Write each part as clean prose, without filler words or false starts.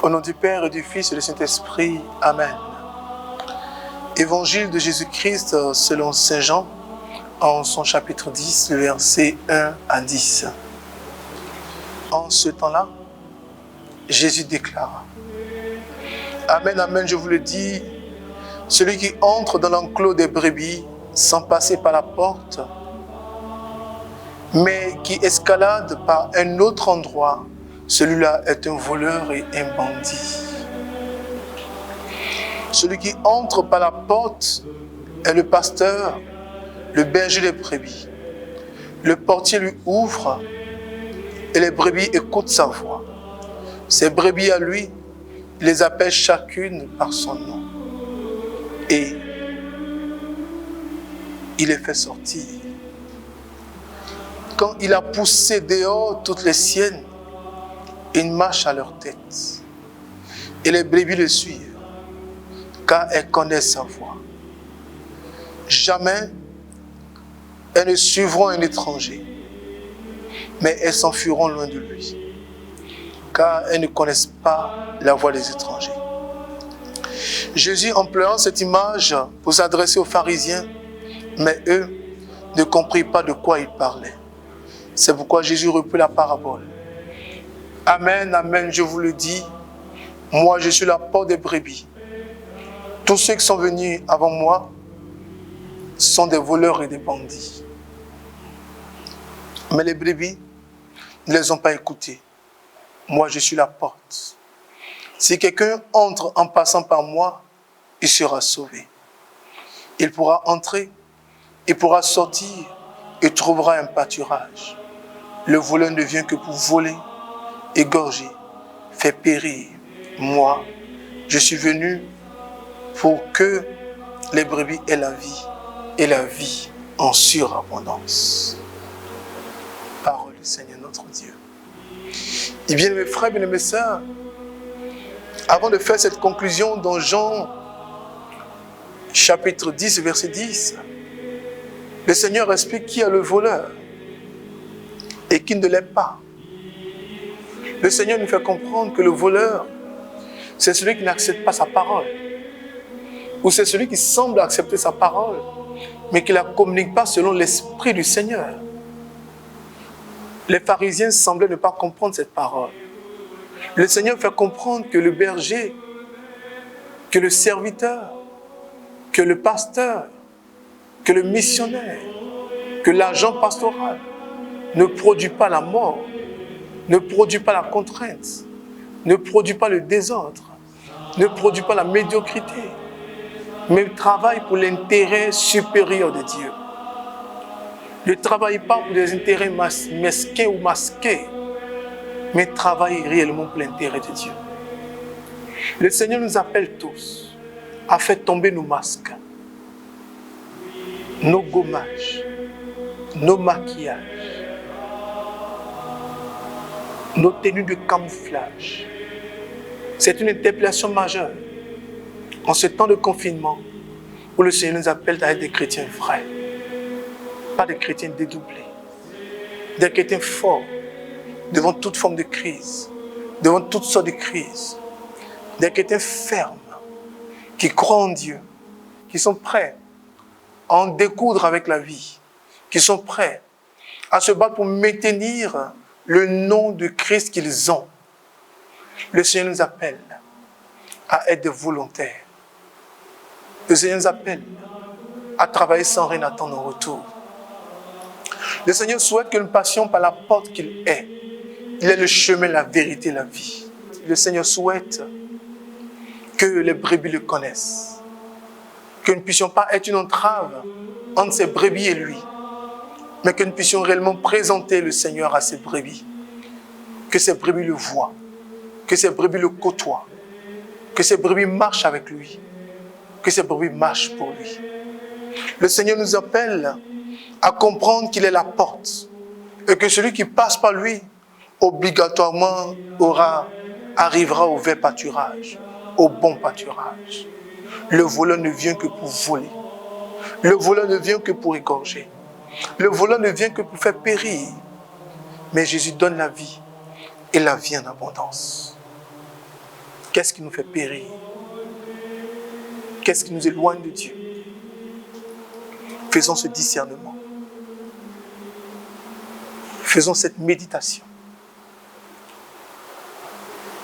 Au nom du Père et du Fils et du Saint-Esprit. Amen. Évangile de Jésus-Christ selon Saint Jean, en son chapitre 10, le verset 1 à 10. En ce temps-là, Jésus déclara: Amen, amen, je vous le dis, celui qui entre dans l'enclos des brebis sans passer par la porte, mais qui escalade par un autre endroit, celui-là est un voleur et un bandit. Celui qui entre par la porte est le pasteur, le berger des brebis. Le portier lui ouvre et les brebis écoutent sa voix. Ces brebis à lui, il les appelle chacune par son nom. Et il les fait sortir. Quand il a poussé dehors toutes les siennes, il marche à leur tête. Et les brebis le suivent, car elles connaissent sa voix. Jamais elles ne suivront un étranger, mais elles s'enfuiront loin de lui, car elles ne connaissent pas la voix des étrangers. Jésus employant cette image pour s'adresser aux pharisiens, mais eux ne comprirent pas de quoi il parlait. C'est pourquoi Jésus reprit la parabole. Amen, amen, je vous le dis, moi je suis la porte des brebis. Tous ceux qui sont venus avant moi sont des voleurs et des bandits. Mais les brebis ne les ont pas écoutés. Moi je suis la porte. Si quelqu'un entre en passant par moi, il sera sauvé. Il pourra entrer, il pourra sortir, il trouvera un pâturage. Le voleur ne vient que pour voler, égorger, faire périr. Moi, je suis venu pour que les brebis aient la vie, et la vie en surabondance. Parole du Seigneur notre Dieu. Et bien mes frères, bien mes sœurs, avant de faire cette conclusion dans Jean chapitre 10, verset 10, le Seigneur explique qui est le voleur et qui ne l'est pas. Le Seigneur nous fait comprendre que le voleur, c'est celui qui n'accepte pas sa parole. Ou c'est celui qui semble accepter sa parole, mais qui ne la communique pas selon l'esprit du Seigneur. Les pharisiens semblaient ne pas comprendre cette parole. Le Seigneur fait comprendre que le berger, que le serviteur, que le pasteur, que le missionnaire, que l'agent pastoral ne produit pas la mort, ne produit pas la contrainte, ne produit pas le désordre, ne produit pas la médiocrité, mais travaille pour l'intérêt supérieur de Dieu. Ne travaille pas pour des intérêts mesquins ou masqués, mais travaille réellement pour l'intérêt de Dieu. Le Seigneur nous appelle tous à faire tomber nos masques, nos gommages, nos maquillages, nos tenues de camouflage. C'est une interpellation majeure en ce temps de confinement où le Seigneur nous appelle à être des chrétiens vrais, pas des chrétiens dédoublés, des chrétiens forts devant toute forme de crise, devant toutes sortes de crises, des chrétiens fermes qui croient en Dieu, qui sont prêts à en découdre avec la vie, qui sont prêts à se battre pour maintenir le nom de Christ qu'ils ont. Le Seigneur nous appelle à être des volontaires. Le Seigneur nous appelle à travailler sans rien attendre en retour. Le Seigneur souhaite que nous passions par la porte qu'il est. Il est le chemin, la vérité, la vie. Le Seigneur souhaite que les brebis le connaissent. Que nous ne puissions pas être une entrave entre ces brebis et lui, mais que nous puissions réellement présenter le Seigneur à ces brebis. Que ces brebis le voient, que ces brebis le côtoient, que ces brebis marchent avec lui, que ces brebis marchent pour lui. Le Seigneur nous appelle à comprendre qu'il est la porte et que celui qui passe par lui, obligatoirement arrivera au vrai pâturage, au bon pâturage. Le voleur ne vient que pour voler. Le voleur ne vient que pour égorger. Le voleur ne vient que pour faire périr. Mais Jésus donne la vie et la vie en abondance. Qu'est-ce qui nous fait périr? Qu'est-ce qui nous éloigne de Dieu? Faisons ce discernement. Faisons cette méditation.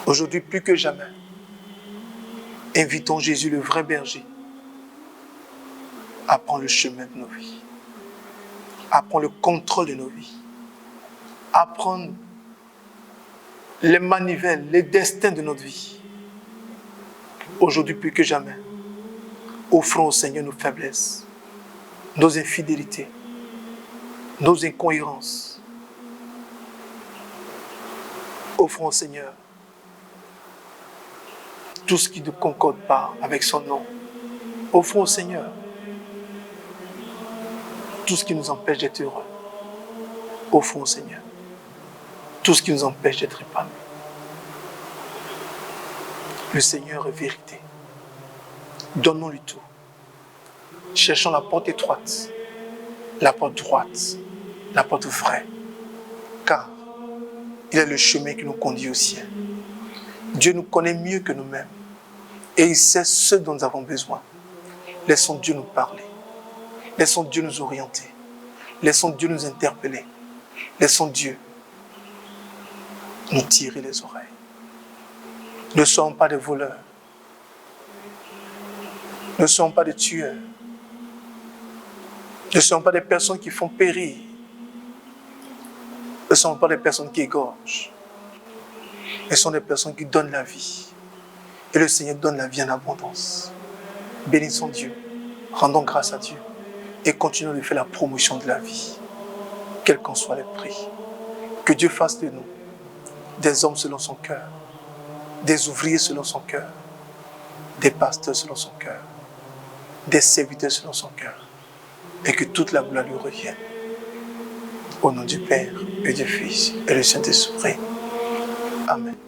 Aujourd'hui, plus que jamais, invitons Jésus, le vrai berger, à prendre le chemin de nos vies, à prendre le contrôle de nos vies, à prendre les manivelles, les destins de notre vie. Aujourd'hui, plus que jamais, offrons au Seigneur nos faiblesses, nos infidélités, nos incohérences. Offrons au Seigneur tout ce qui ne concorde pas avec son nom. Offrons au Seigneur tout ce qui nous empêche d'être heureux. Offrons au Seigneur tout ce qui nous empêche d'être épanouis. Le Seigneur est vérité. Donnons-lui tout. Cherchons la porte étroite, la porte droite, la porte vraie. Car il est le chemin qui nous conduit au ciel. Dieu nous connaît mieux que nous-mêmes. Et il sait ce dont nous avons besoin. Laissons Dieu nous parler. Laissons Dieu nous orienter. Laissons Dieu nous interpeller. Laissons Dieu nous tirer les oreilles. Ne soyons pas des voleurs. Ne soyons pas des tueurs. Ne soyons pas des personnes qui font périr. Ne soyons pas des personnes qui égorgent. Mais sont des personnes qui donnent la vie. Et le Seigneur donne la vie en abondance. Bénissons Dieu. Rendons grâce à Dieu. Et continuons de faire la promotion de la vie. Quels qu'en soient les prix. Que Dieu fasse de nous des hommes selon son cœur. Des ouvriers selon son cœur. Des pasteurs selon son cœur. Des serviteurs selon son cœur. Et que toute la gloire lui revienne. Au nom du Père et du Fils et du Saint-Esprit. Amen.